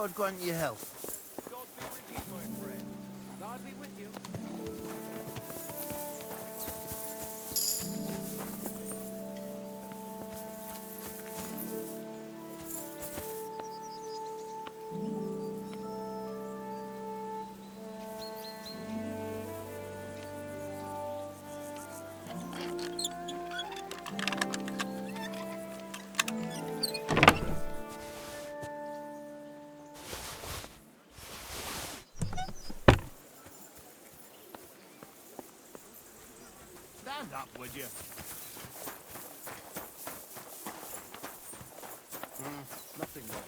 God grant you health. God be with you, my friend. God be with you. Stand up, would you? Nothing wrong.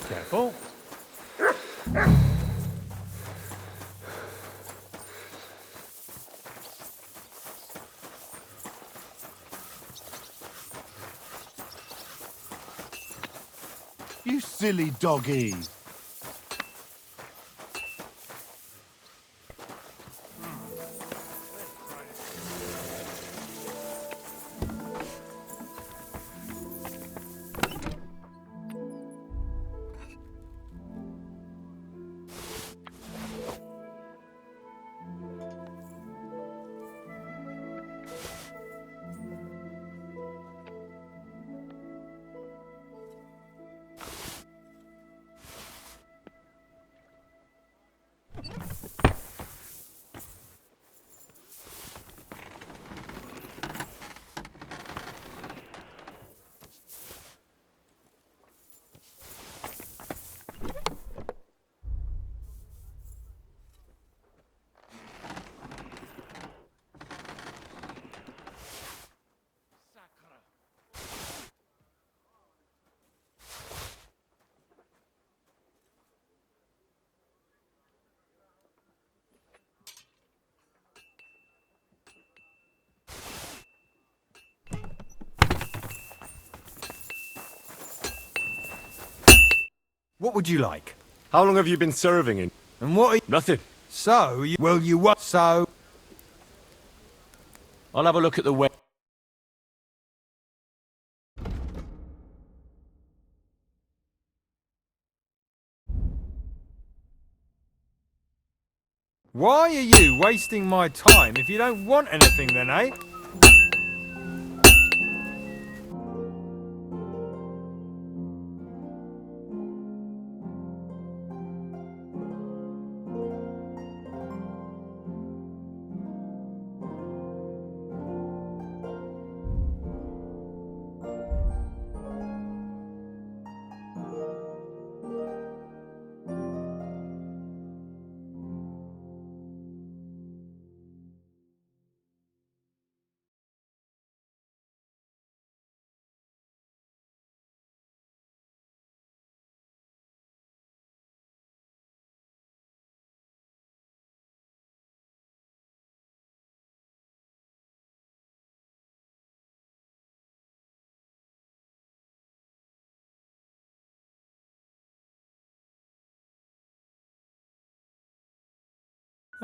Careful. You silly doggy. What would you like? How long have you been serving in? And what are you... Nothing. So, you... Well, you what? So... I'll have a look at the way. Why are you wasting my time if you don't want anything then, eh?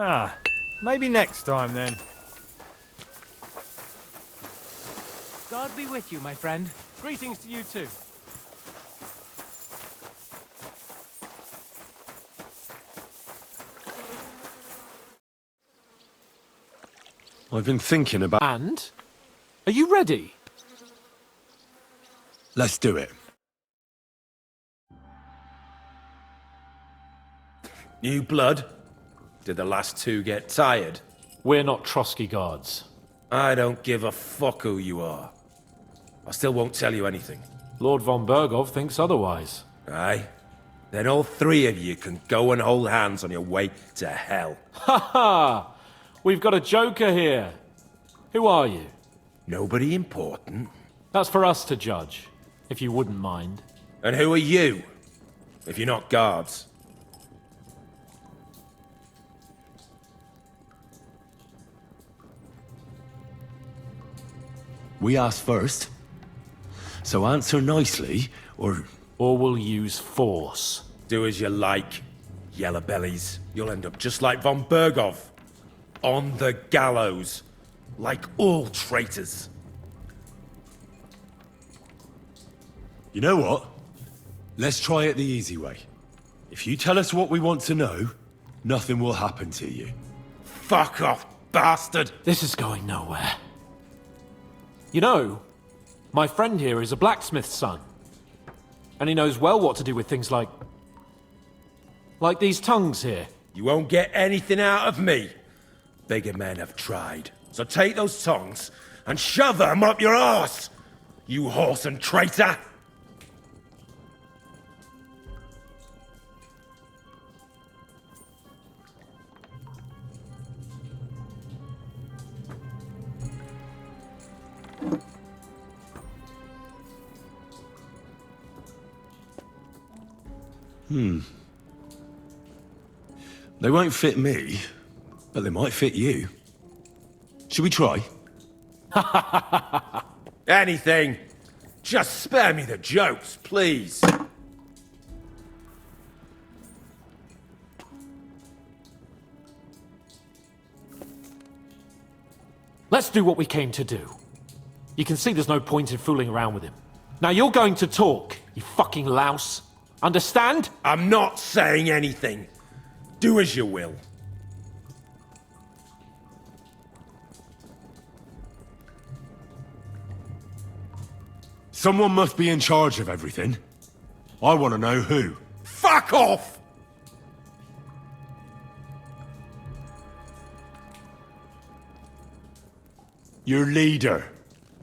Ah, maybe next time then. God be with you, my friend. Greetings to you too. I've been thinking about... And? Are you ready? Let's do it. New blood? Did the last two get tired? We're not Trotsky guards. I don't give a fuck who you are. I still won't tell you anything. Lord von Bergov thinks otherwise. Aye? Then all three of you can go and hold hands on your way to hell. Ha ha! We've got a joker here. Who are you? Nobody important. That's for us to judge, if you wouldn't mind. And who are you? if you're not guards. We asked first. So answer nicely, or... Or we'll use force. Do as you like, yellow bellies. You'll end up just like von Bergov. On the gallows. Like all traitors. You know what? Let's try it the easy way. If you tell us what we want to know, nothing will happen to you. Fuck off, bastard! This is going nowhere. You know, my friend here is a blacksmith's son. And he knows well what to do with things like these tongues here. You won't get anything out of me. Bigger men have tried. So take those tongs and shove them up your arse, you horse and traitor! They won't fit me, but they might fit you. Should we try? Anything. Just spare me the jokes, please. Let's do what we came to do. You can see there's no point in fooling around with him. Now you're going to talk, you fucking louse. Understand? I'm not saying anything. Do as you will. Someone must be in charge of everything. I want to know who. Fuck off! Your leader.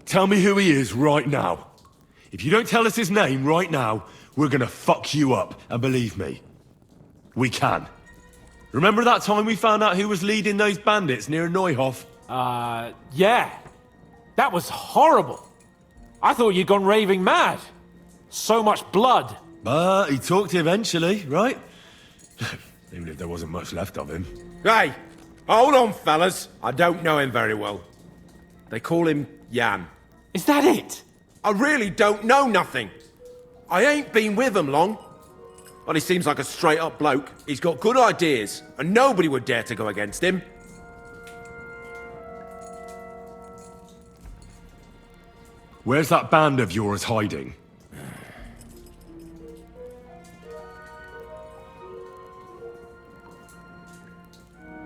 Tell me who he is right now. If you don't tell us his name right now, we're gonna fuck you up, and believe me, we can. Remember that time we found out who was leading those bandits near Neuhof? Yeah. That was horrible. I thought you'd gone raving mad. So much blood. But he talked eventually, right? Even if there wasn't much left of him. Hey, hold on, fellas. I don't know him very well. They call him Jan. Is that it? I really don't know nothing. I ain't been with him long. Well, he seems like a straight-up bloke. He's got good ideas, and nobody would dare to go against him. Where's that band of yours hiding?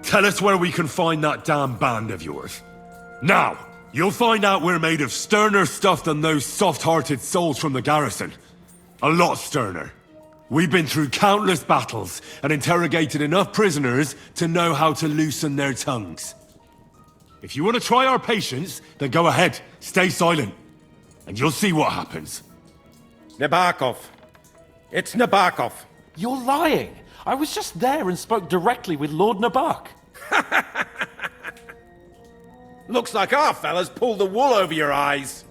Tell us where we can find that damn band of yours. Now, you'll find out we're made of sterner stuff than those soft-hearted souls from the garrison. A lot sterner. We've been through countless battles and interrogated enough prisoners to know how to loosen their tongues. If you want to try our patience, then go ahead, stay silent, and you'll see what happens. Nabokov. It's Nabokov. You're lying. I was just there and spoke directly with Lord Nabok. Looks like our fellas pulled the wool over your eyes.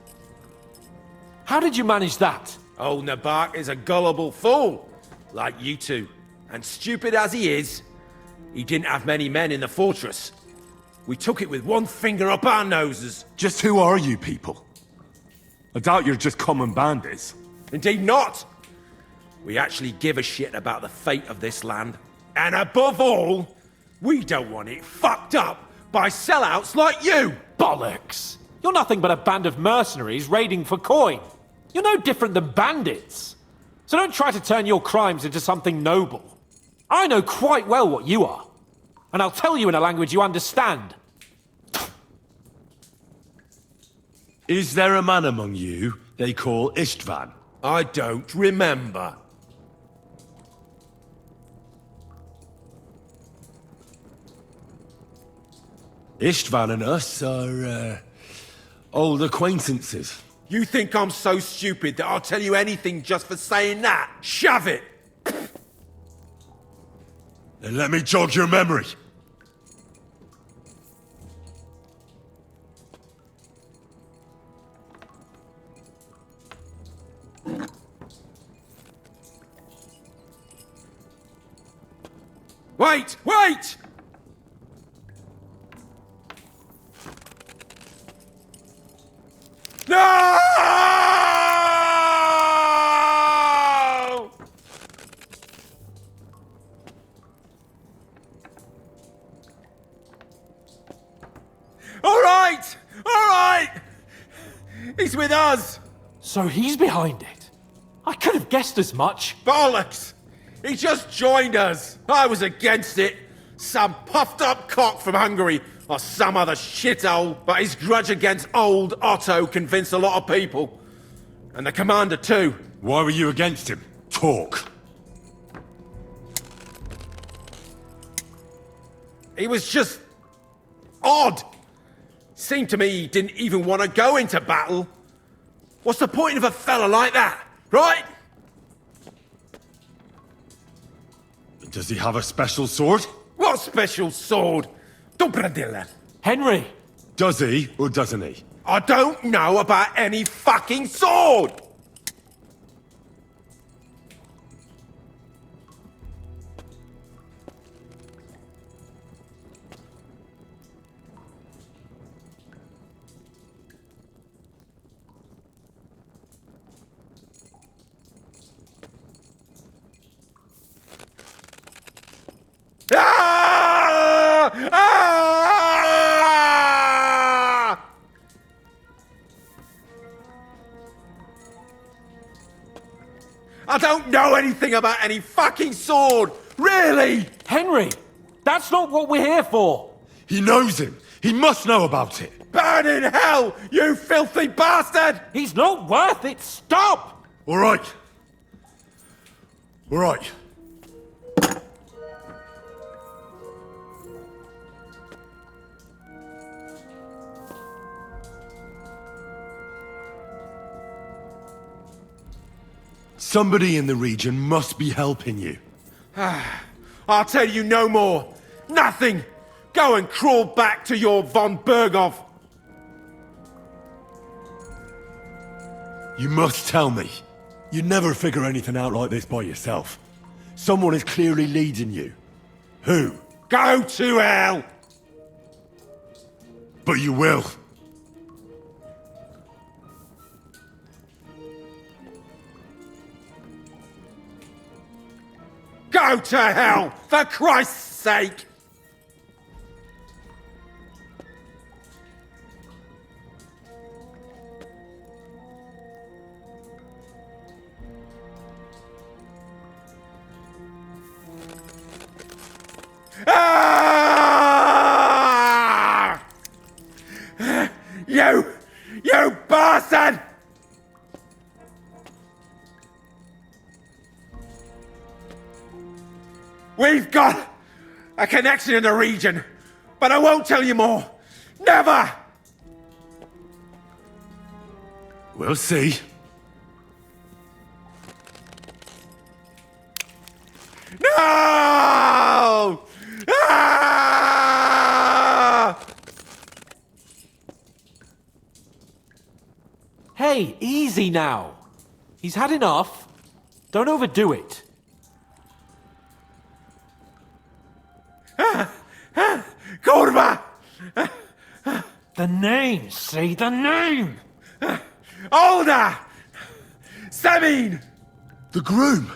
How did you manage that? Old Nabok is a gullible fool, like you two. And stupid as he is, he didn't have many men in the fortress. We took it with one finger up our noses. Just who are you people? I doubt you're just common bandits. Indeed not. We actually give a shit about the fate of this land. And above all, we don't want it fucked up by sellouts like you! Bollocks! You're nothing but a band of mercenaries raiding for coin. You're no different than bandits. So don't try to turn your crimes into something noble. I know quite well what you are. And I'll tell you in a language you understand. Is there a man among you they call Istvan? I don't remember. Istvan and us are, old acquaintances. You think I'm so stupid that I'll tell you anything just for saying that? Shove it! Then let me jog your memory. Wait! Wait! No! All right! All right! He's with us! So he's behind it. I could have guessed as much. Bollocks! He just joined us! I was against it! Some puffed up cock from Hungary, or some other shithole, but his grudge against old Otto convinced a lot of people. And the commander too. Why were you against him? Talk. He was just... odd. Seemed to me he didn't even want to go into battle. What's the point of a fella like that, right? Does he have a special sword? What special sword? Dobradilla. Henry! Does he, or doesn't he? I don't know about any fucking sword! Ah! Ah! I don't know anything about any fucking sword! Really! Henry! That's not what we're here for! He knows him. He must know about it. Burn in hell, you filthy bastard! He's not worth it! Stop! All right. All right. Somebody in the region must be helping you. I'll tell you no more. Nothing! Go and crawl back to your von Berghoff. You must tell me. You never figure anything out like this by yourself. Someone is clearly leading you. Who? Go to hell! But you will. Go to hell, for Christ's sake! Ah! You bastard! We've got a connection in the region, but I won't tell you more. Never! We'll see. No! Ah! Hey, easy now. He's had enough. Don't overdo it. Kurva! The name, say the name! Older! Samin! The groom.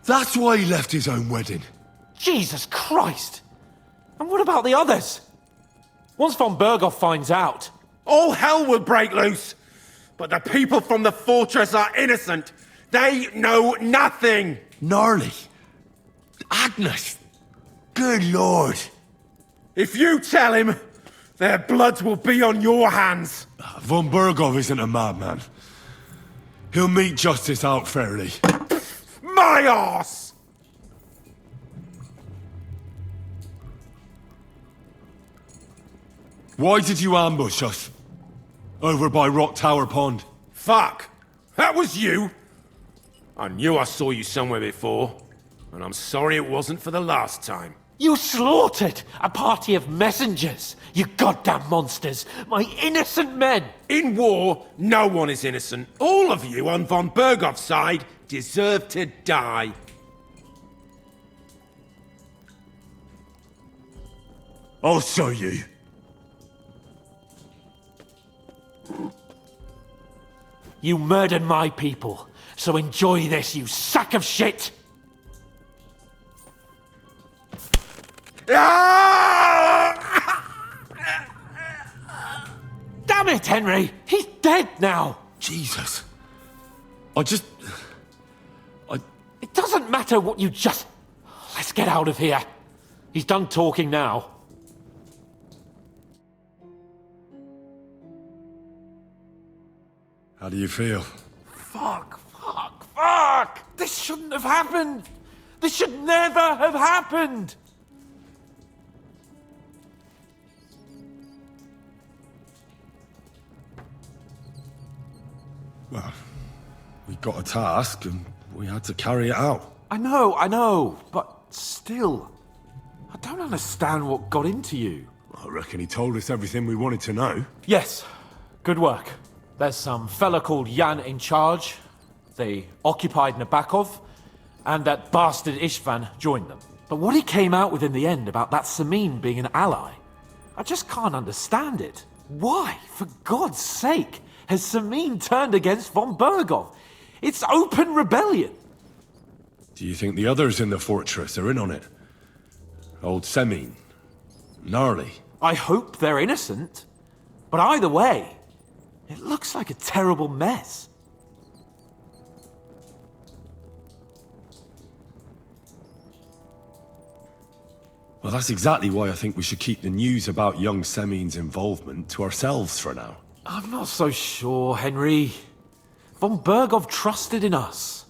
That's why he left his own wedding. Jesus Christ! And what about the others? Once von Berghoff finds out... All hell will break loose! But the people from the fortress are innocent! They know nothing! Gnarly. Agnes. Good lord. If you tell him, their blood will be on your hands! Von Berghoff isn't a madman. He'll meet justice out fairly. My arse! Why did you ambush us? Over by Rock Tower Pond. Fuck! That was you! I knew I saw you somewhere before, and I'm sorry it wasn't for the last time. You slaughtered a party of messengers! You goddamn monsters! My innocent men! In war, no one is innocent. All of you on von Berghoff's side deserve to die. I'll show you. You murdered my people, so enjoy this, you sack of shit! Damn it, Henry! He's dead now! Jesus. It doesn't matter what you just... Let's get out of here. He's done talking now. How do you feel? Fuck! This shouldn't have happened! This should never have happened! Well, we got a task and we had to carry it out. I know, but still... I don't understand what got into you. I reckon he told us everything we wanted to know. Yes, good work. There's some fella called Jan in charge. They occupied Nabokov, and that bastard Istvan joined them. But what he came out with in the end about that Samin being an ally, I just can't understand it. Why, for God's sake, has Samin turned against von Bergov? It's open rebellion. Do you think the others in the fortress are in on it? Old Semin, Gnarly. I hope they're innocent. But either way, it looks like a terrible mess. Well, that's exactly why I think we should keep the news about young Semin's involvement to ourselves for now. I'm not so sure, Henry. Von Bergov trusted in us.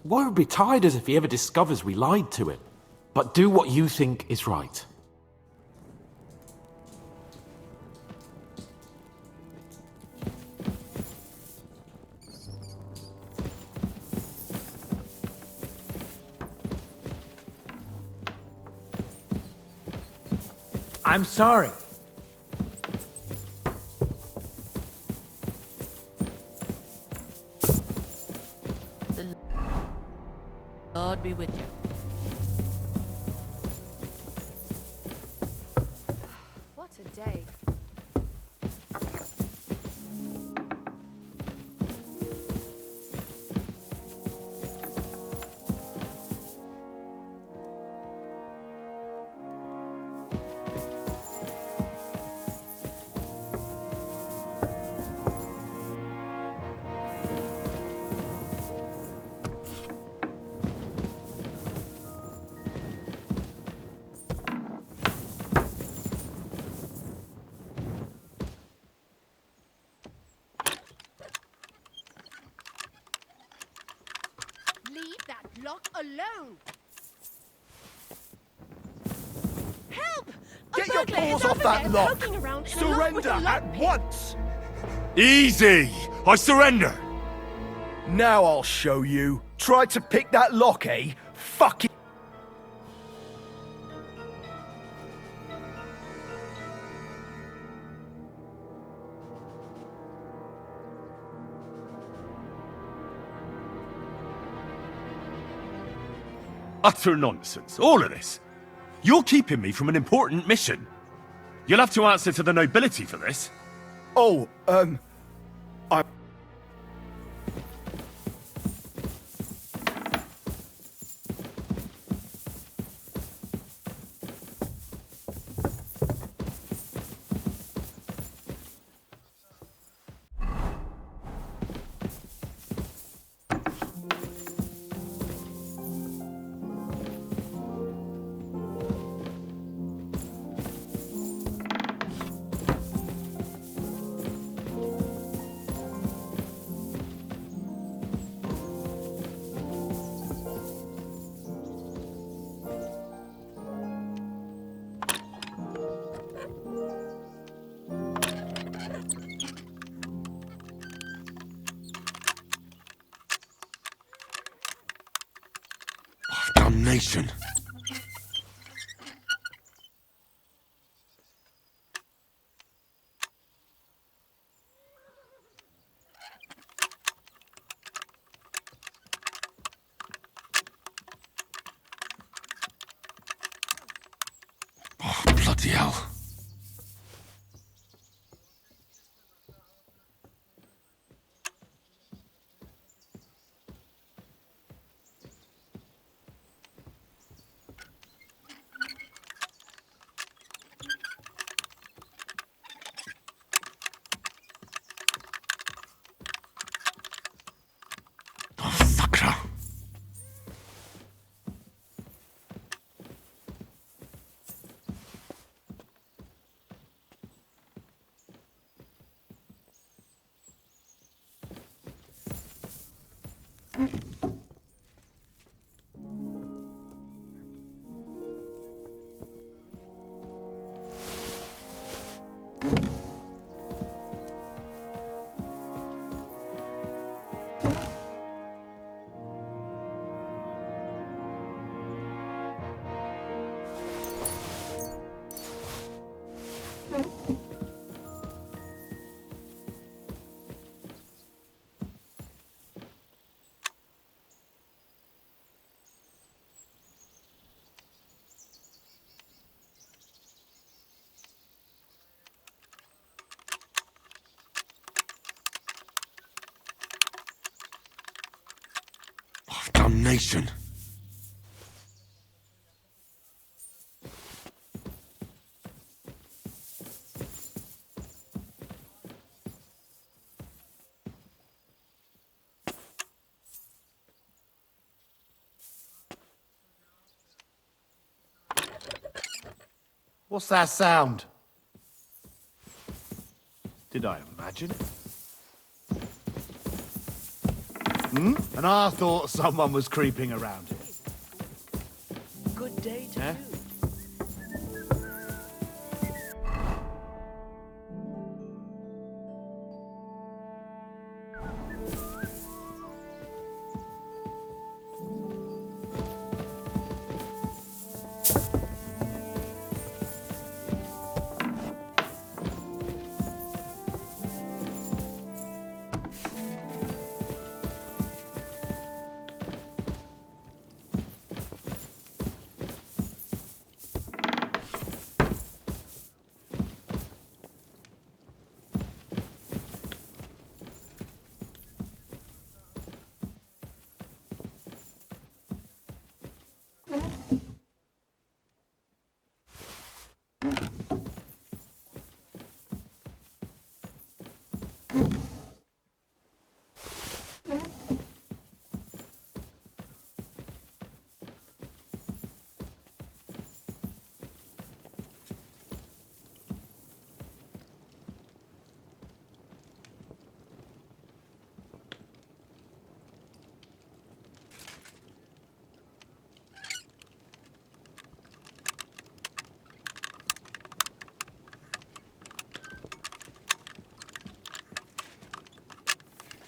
Woe betide us if he ever discovers we lied to him. But do what you think is right. I'm sorry. The Lord be with you. What a day. Leave that lock alone! Help! Get your paws off that lock! Surrender at once! Easy! I surrender! Now I'll show you. Try to pick that lock, eh? Fuck it! Utter nonsense, all of this. You're keeping me from an important mission. You'll have to answer to the nobility for this. Oh, I... Damnation. Oh, bloody hell. Damnation. What's that sound? Did I imagine it? And I thought someone was creeping around here. Good day to Eh? you.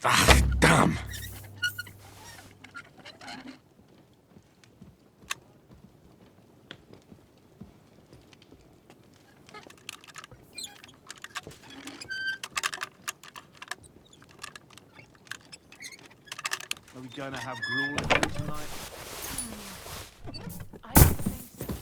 Ah, damn. Are we going to have gruel again tonight? I don't think so.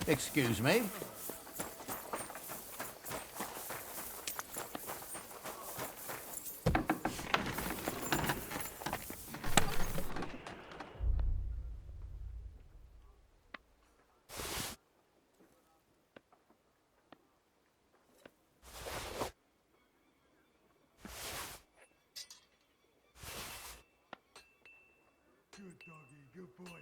Excuse me. Good doggy, good boy.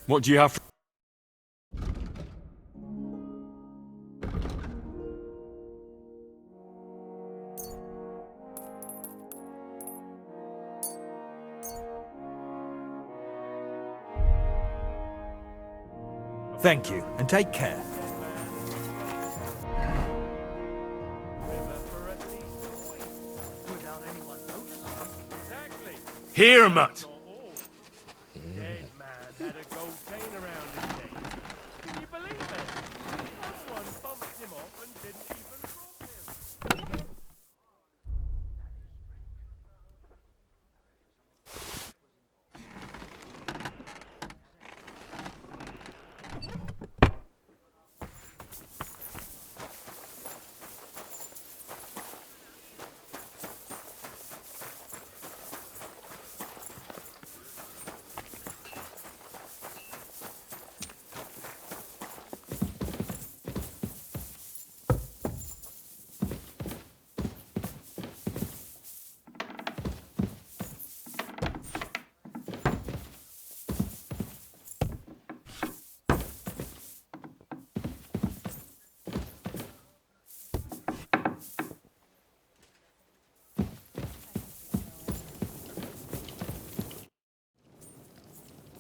What do you have? Thank you, and take care. Here, Mutt!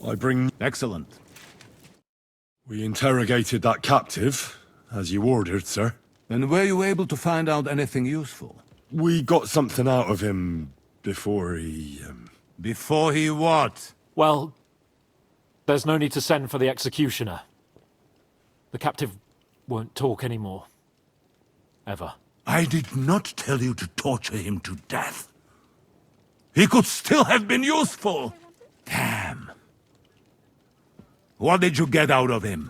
I bring... Excellent. We interrogated that captive, as you ordered, sir. And were you able to find out anything useful? We got something out of him before he... Before he what? Well, there's no need to send for the executioner. The captive won't talk anymore. Ever. I did not tell you to torture him to death. He could still have been useful. Damn. What did you get out of him?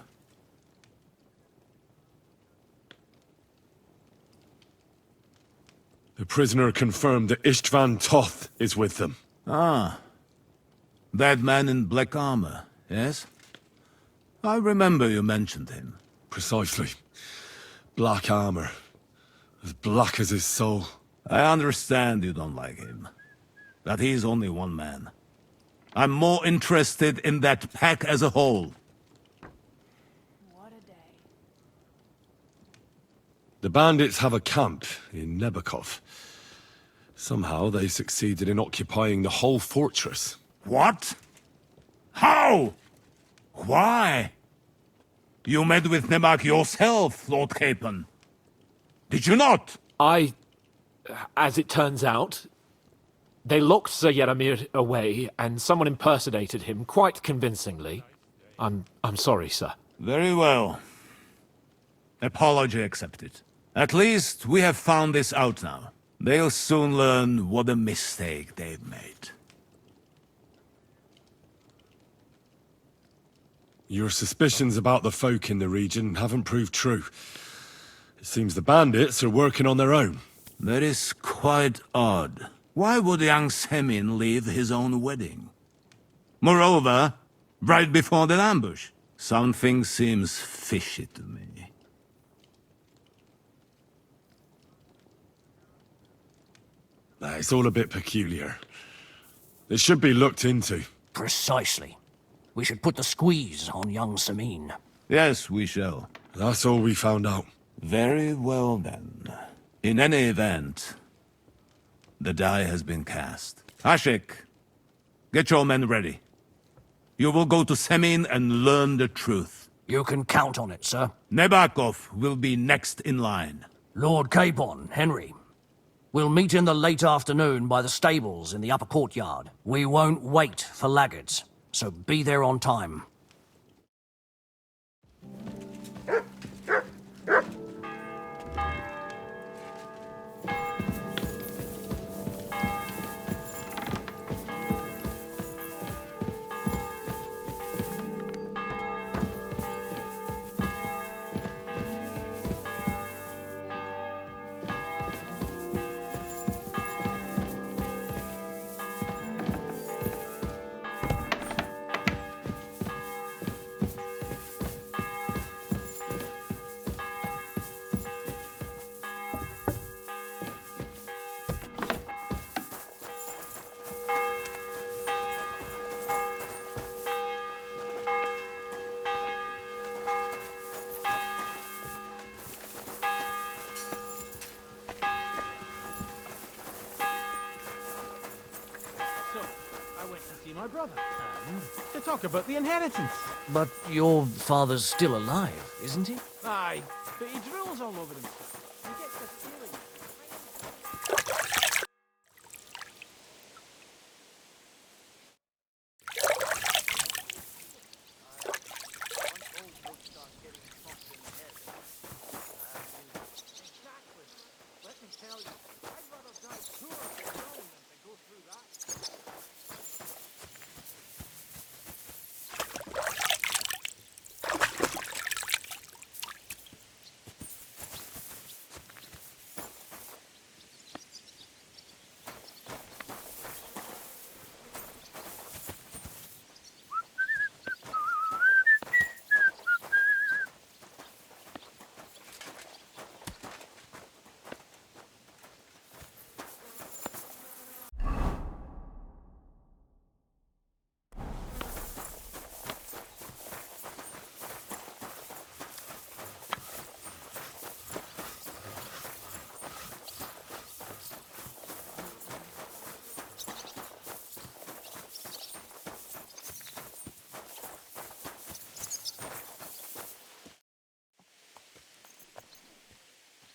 The prisoner confirmed that Istvan Toth is with them. Ah. That man in black armor, yes? I remember you mentioned him. Precisely. Black armor. As black as his soul. I understand you don't like him. But he's only one man. I'm more interested in that pack as a whole. What a day. The bandits have a camp in Nebakov. Somehow they succeeded in occupying the whole fortress. What? How? Why? You met with Nebak yourself, Lord Capon. Did you not? As it turns out, they locked Sir Yaramir away, and someone impersonated him quite convincingly. I'm sorry, sir. Very well. Apology accepted. At least we have found this out now. They'll soon learn what a mistake they've made. Your suspicions about the folk in the region haven't proved true. It seems the bandits are working on their own. That is quite odd. Why would young Semin leave his own wedding? Moreover, right before the ambush. Something seems fishy to me. It's all a bit peculiar. It should be looked into. Precisely. We should put the squeeze on young Samin. Yes, we shall. That's all we found out. Very well then. In any event, the die has been cast. Ashik, get your men ready. You will go to Semin and learn the truth. You can count on it, sir. Nebakov will be next in line. Lord Capon, Henry. We'll meet in the late afternoon by the stables in the upper courtyard. We won't wait for laggards, so be there on time. see my brother. And to talk about the inheritance. But your father's still alive, isn't he? Aye, but he drools all over himself. He gets this feeling.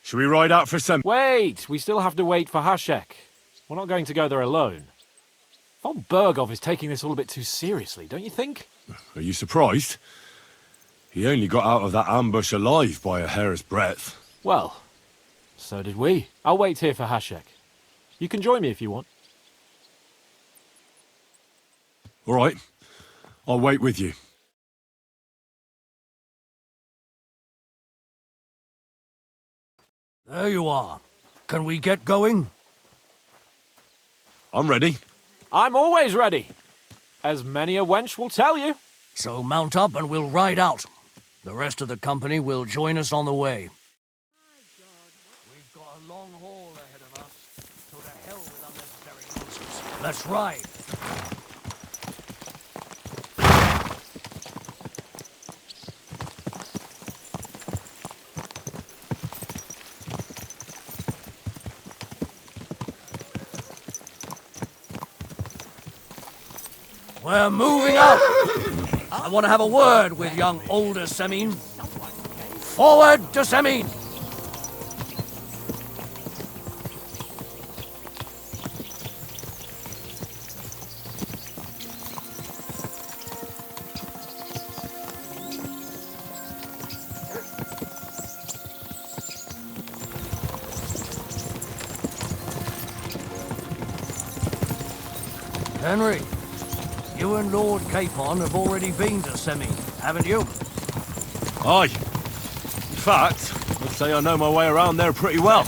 Should we ride out for some? Wait! We still have to wait for Hashek. We're not going to go there alone. Von Bergov is taking this all a bit too seriously, don't you think? Are you surprised? He only got out of that ambush alive by a hair's breadth. Well, so did we. I'll wait here for Hashek. You can join me if you want. All right. I'll wait with you. There you are. Can we get going? I'm ready. I'm always ready. As many a wench will tell you. So mount up and we'll ride out. The rest of the company will join us on the way. We've got a long haul ahead of us, so to hell with unnecessary nonsense. Let's ride. We're moving out! I want to have a word with young older Semin. Forward to Semin! Henry. You and Lord Capon have already been to Semin, haven't you? Aye. In fact, I'd say I know my way around there pretty well.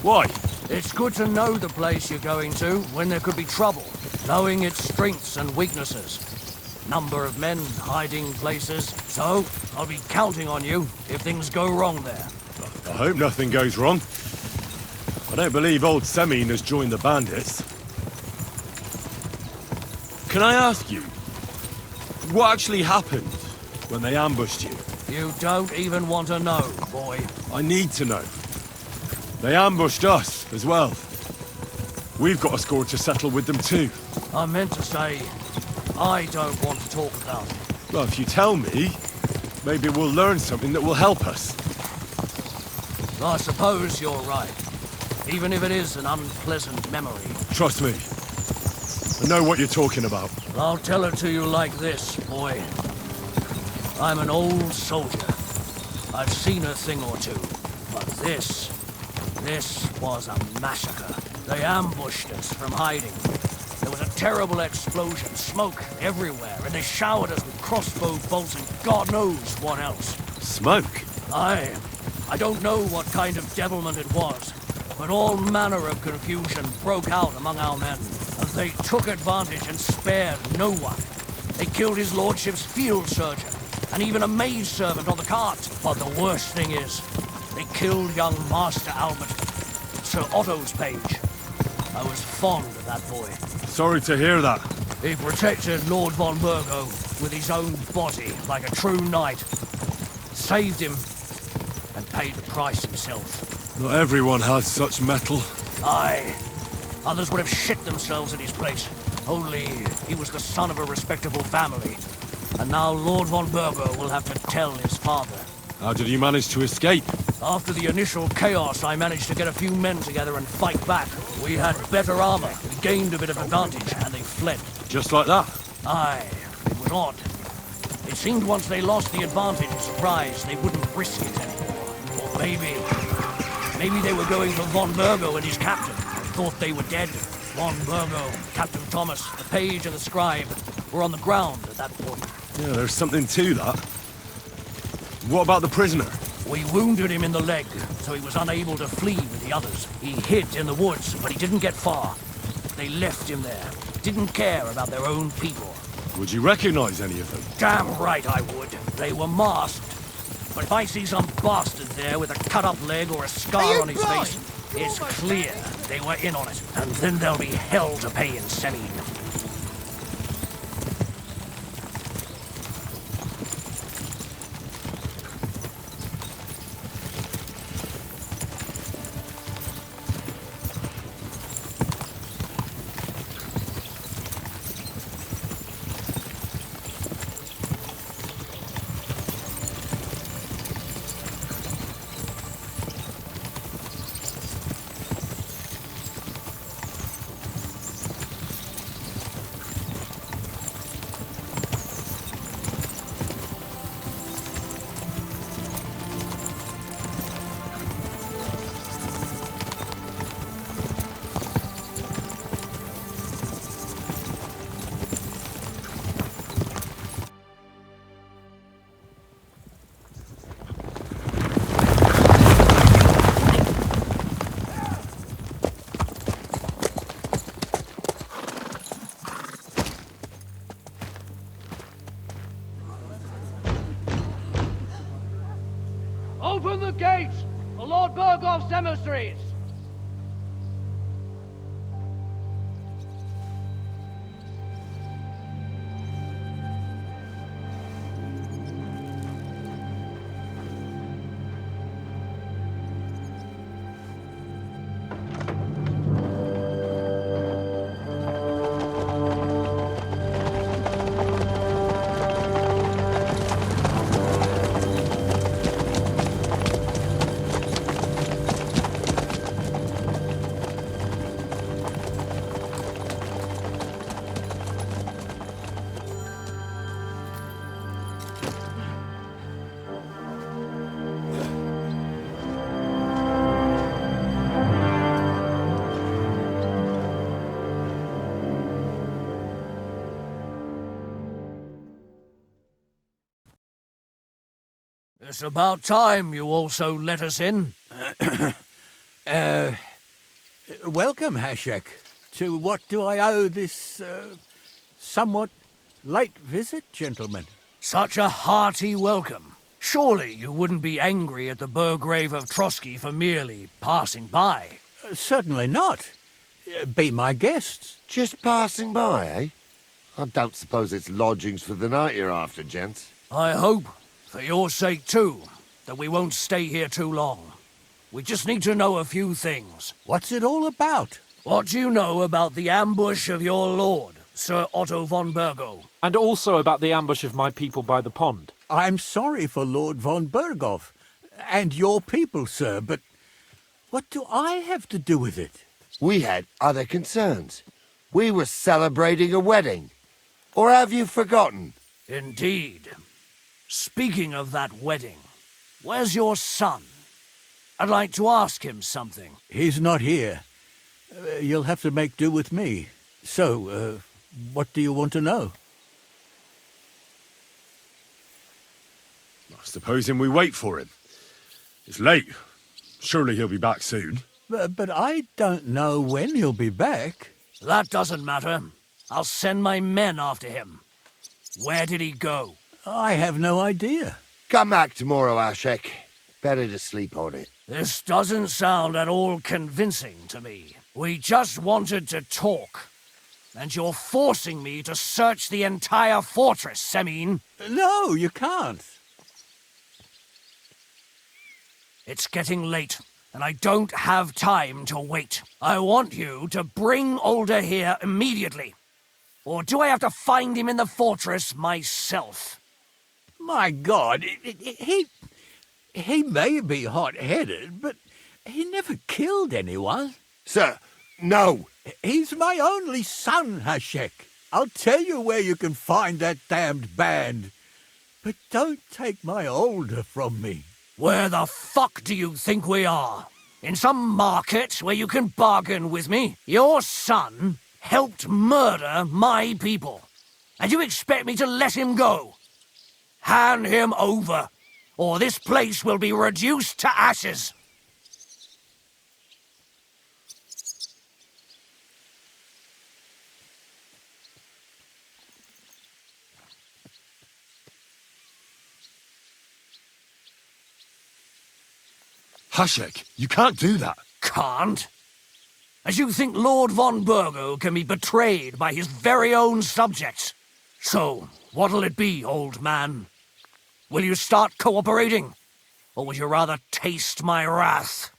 Why? It's good to know the place you're going to when there could be trouble, knowing its strengths and weaknesses. Number of men, hiding places. So, I'll be counting on you if things go wrong there. I hope nothing goes wrong. I don't believe old Semin has joined the bandits. Can I ask you, what actually happened when they ambushed you? You don't even want to know, boy. I need to know. They ambushed us as well. We've got a score to settle with them too. I meant to say, I don't want to talk about it. Well, if you tell me, maybe we'll learn something that will help us. I suppose you're right. Even if it is an unpleasant memory. Trust me. I know what you're talking about. I'll tell it to you like this, boy. I'm an old soldier. I've seen a thing or two. But this was a massacre. They ambushed us from hiding. There was a terrible explosion, smoke everywhere, and they showered us with crossbow bolts and God knows what else. Smoke? I don't know what kind of devilment it was, but all manner of confusion broke out among our men. They took advantage and spared no one. They killed his lordship's field surgeon, and even a maid servant on the cart. But the worst thing is, they killed young Master Albert, Sir Otto's page. I was fond of that boy. Sorry to hear that. He protected Lord von Burgo with his own body like a true knight. Saved him, and paid the price himself. Not everyone has such mettle. Aye. Others would have shit themselves in his place. Only he was the son of a respectable family. And now Lord von Burgo will have to tell his father. How did you manage to escape? After the initial chaos, I managed to get a few men together and fight back. We had better armor, we gained a bit of advantage, and they fled. Just like that? Aye, it was odd. It seemed once they lost the advantage of surprise, they wouldn't risk it anymore. Or maybe they were going for von Burgo and his captain, and thought they were dead. Von Burgo, Captain Thomas, the page and the scribe were on the ground at that point. Yeah, there's something to that. What about the prisoner? We wounded him in the leg, so he was unable to flee with the others. He hid in the woods, but he didn't get far. They left him there. Didn't care about their own people. Would you recognize any of them? Damn right I would. They were masked. But if I see some bastard there with a cut-up leg or a scar on his face, it's clear they were in on it. And then there'll be hell to pay in Semine. Open the gates for Lord Burgoff's emissaries! It's about time you also let us in. Welcome, Hashek. To what do I owe this, somewhat late visit, gentlemen? Such a hearty welcome. Surely you wouldn't be angry at the Burgrave of Trotsky for merely passing by. Certainly not. Be my guests. Just passing by, eh? I don't suppose it's lodgings for the night you're after, gents. I hope, for your sake too, that we won't stay here too long. We just need to know a few things. What's it all about? What do you know about the ambush of your lord, Sir Otto von Burgo? And also about the ambush of my people by the pond. I'm sorry for Lord von Burgov and your people, sir, but what do I have to do with it? We had other concerns. We were celebrating a wedding. Or have you forgotten? Indeed. Speaking of that wedding, where's your son? I'd like to ask him something. He's not here. You'll have to make do with me. So, what do you want to know? Supposing we wait for him. It's late. Surely he'll be back soon. But I don't know when he'll be back. That doesn't matter. I'll send my men after him. Where did he go? I have no idea. Come back tomorrow, Ashek. Better to sleep on it. This doesn't sound at all convincing to me. We just wanted to talk. And you're forcing me to search the entire fortress, Semine. No, you can't. It's getting late, and I don't have time to wait. I want you to bring Older here immediately. Or do I have to find him in the fortress myself? My God, he may be hot-headed, but he never killed anyone. Sir, no. He's my only son, Hashek. I'll tell you where you can find that damned band. But don't take my older from me. Where the fuck do you think we are? In some market where you can bargain with me? Your son helped murder my people. And you expect me to let him go? Hand him over, or this place will be reduced to ashes. Hashek, you can't do that. Can't? As you think Lord von Burgo can be betrayed by his very own subjects. So, what'll it be, old man? Will you start cooperating? Or would you rather taste my wrath?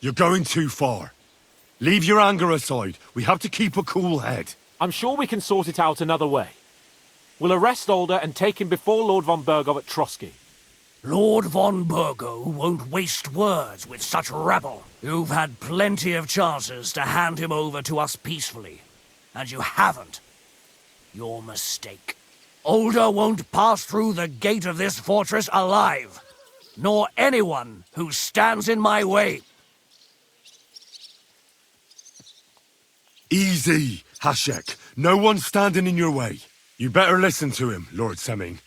You're going too far. Leave your anger aside. We have to keep a cool head. I'm sure we can sort it out another way. We'll arrest Alder and take him before Lord von Burgov at Trotsky. Lord von Burgo won't waste words with such rabble. You've had plenty of chances to hand him over to us peacefully, and you haven't. Your mistake. Alder won't pass through the gate of this fortress alive, nor anyone who stands in my way. Easy, Hashek. No one's standing in your way. You better listen to him, Lord Semming.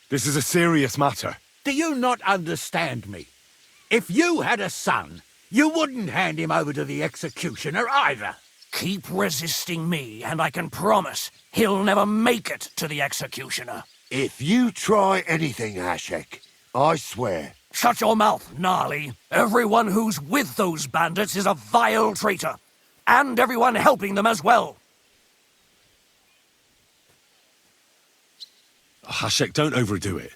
This is a serious matter. Do you not understand me? If you had a son, you wouldn't hand him over to the executioner either. Keep resisting me, and I can promise he'll never make it to the executioner. If you try anything, Hashek, I swear. Shut your mouth, Gnarly. Everyone who's with those bandits is a vile traitor. And everyone helping them as well. Hashek, don't overdo it.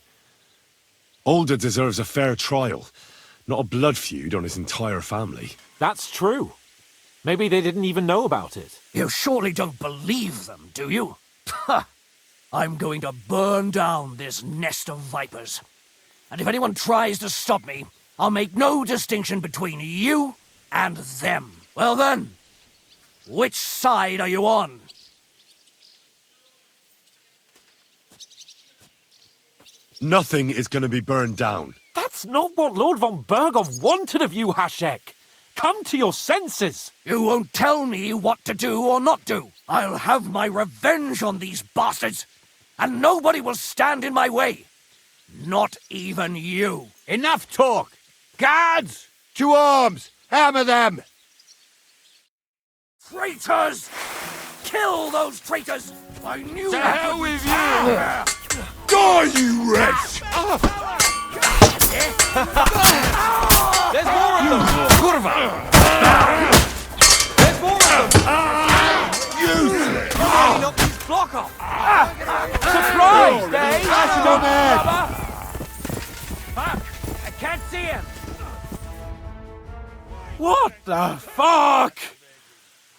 Alder deserves a fair trial, not a blood feud on his entire family. That's true. Maybe they didn't even know about it. You surely don't believe them, do you? Ha! I'm going to burn down this nest of vipers. And if anyone tries to stop me, I'll make no distinction between you and them. Well then, which side are you on? Nothing is going to be burned down. That's not what Lord von Burgov wanted of you, Hashek. Come to your senses. You won't tell me what to do or not do. I'll have my revenge on these bastards, and nobody will stand in my way. Not even you. Enough talk! Guards! To arms! Hammer them! Traitors! Kill those traitors! I knew To that hell would- with you! Die, you wretch! There's more of them! Kurva! There's more of them! Useless! Knock this block off! Surprised, eh? Bastard on the head! Fuck! I can't see him! What the fuck?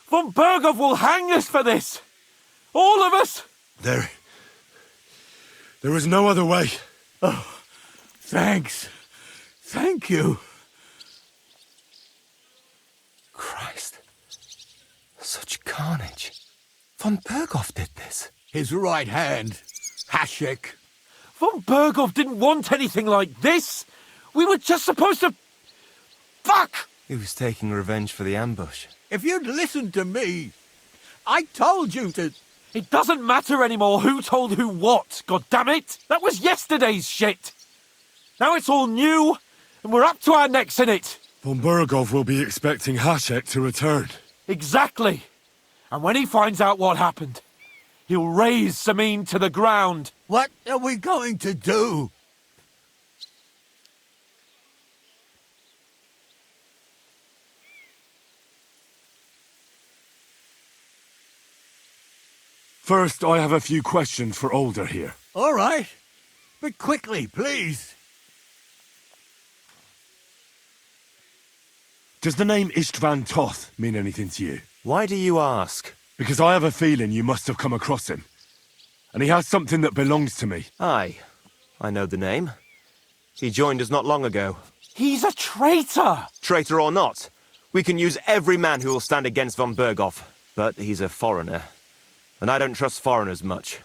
Von Burgov will hang us for this. All of us. There was no other way. Oh, thanks. Thank you. Christ. Such carnage. Von Burgov did this. His right hand, Hashek. Von Burgov didn't want anything like this. We were just supposed to... Fuck! He was taking revenge for the ambush. If you'd listened to me, I told you to... It doesn't matter anymore who told who what, God damn it! That was yesterday's shit! Now it's all new, and we're up to our necks in it! Von Burgov will be expecting Hashek to return. Exactly! And when he finds out what happened, he'll raze Samin to the ground. What are we going to do? First, I have a few questions for Alder here. All right. But quickly, please. Does the name Istvan Toth mean anything to you? Why do you ask? Because I have a feeling you must have come across him. And he has something that belongs to me. Aye, I know the name. He joined us not long ago. He's a traitor! Traitor or not, we can use every man who will stand against von Berghoff. But he's a foreigner, and I don't trust foreigners much.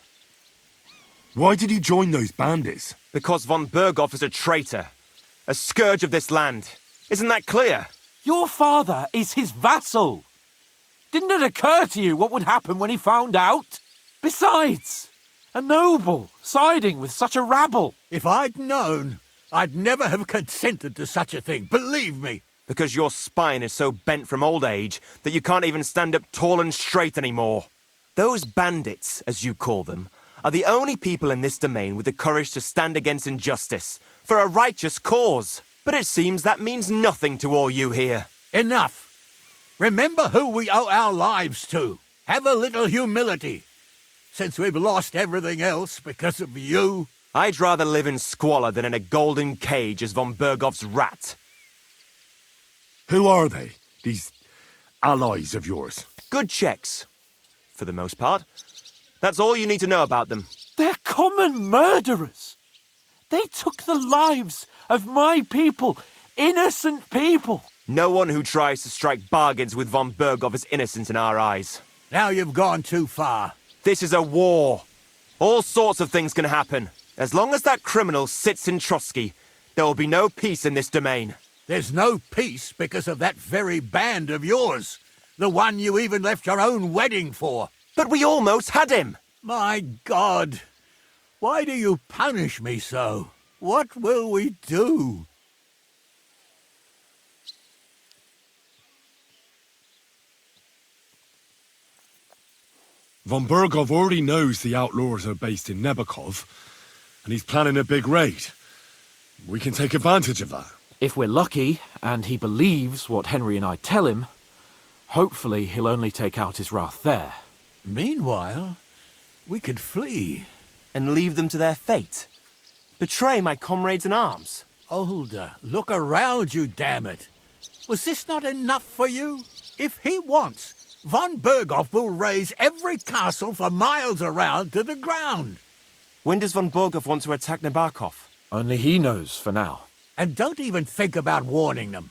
Why did he join those bandits? Because von Berghoff is a traitor. A scourge of this land. Isn't that clear? Your father is his vassal. Didn't it occur to you what would happen when he found out? Besides, a noble siding with such a rabble. If I'd known, I'd never have consented to such a thing, believe me. Because your spine is so bent from old age that you can't even stand up tall and straight anymore. Those bandits, as you call them, are the only people in this domain with the courage to stand against injustice, for a righteous cause. But it seems that means nothing to all you here. Enough. Remember who we owe our lives to. Have a little humility. Since we've lost everything else because of you. I'd rather live in squalor than in a golden cage as von Berghoff's rat. Who are they, these allies of yours? Good checks, for the most part. That's all you need to know about them. They're common murderers. They took the lives of my people, innocent people. No one who tries to strike bargains with von Berghoff is innocent in our eyes. Now you've gone too far. This is a war. All sorts of things can happen. As long as that criminal sits in Trotsky, there will be no peace in this domain. There's no peace because of that very band of yours. The one you even left your own wedding for. But we almost had him. My God. Why do you punish me so? What will we do? Von Berghoff already knows the outlaws are based in Nebakov, and he's planning a big raid. We can take advantage of that. If we're lucky, and he believes what Henry and I tell him, hopefully he'll only take out his wrath there. Meanwhile, we could flee. And leave them to their fate. Betray my comrades in arms. Older, look around you, damn it. Was this not enough for you? If he wants, von Berghoff will raise every castle for miles around to the ground. When does von Berghoff want to attack Nebakov? Only he knows for now. And don't even think about warning them.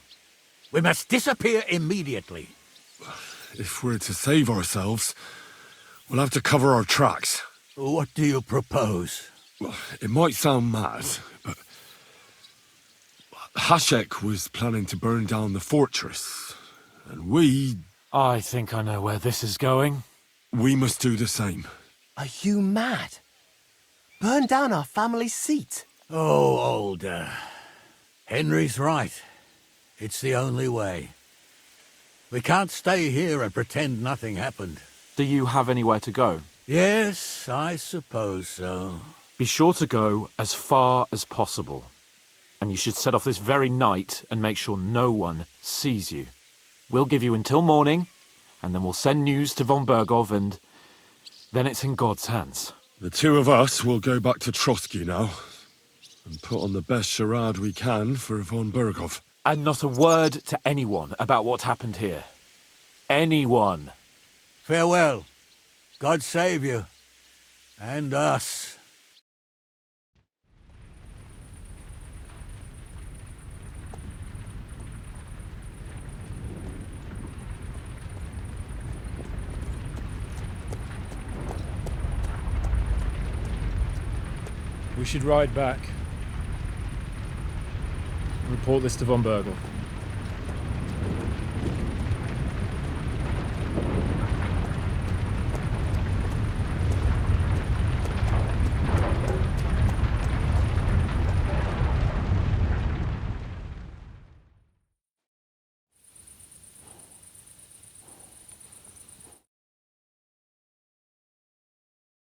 We must disappear immediately. If we're to save ourselves, we'll have to cover our tracks. What do you propose? Well, it might sound mad, but Hasek was planning to burn down the fortress, and we... I think I know where this is going. We must do the same. Are you mad? Burn down our family seat? Oh, Older. Henry's right. It's the only way. We can't stay here and pretend nothing happened. Do you have anywhere to go? Yes, I suppose so. Be sure to go as far as possible. And you should set off this very night and make sure no one sees you. We'll give you until morning, and then we'll send news to von Berghoff, and then it's in God's hands. The two of us will go back to Trotsky now, and put on the best charade we can for von Berghoff. And not a word to anyone about what happened here. Anyone. Farewell. God save you. And us. We should ride back. Report this to von Berghoff.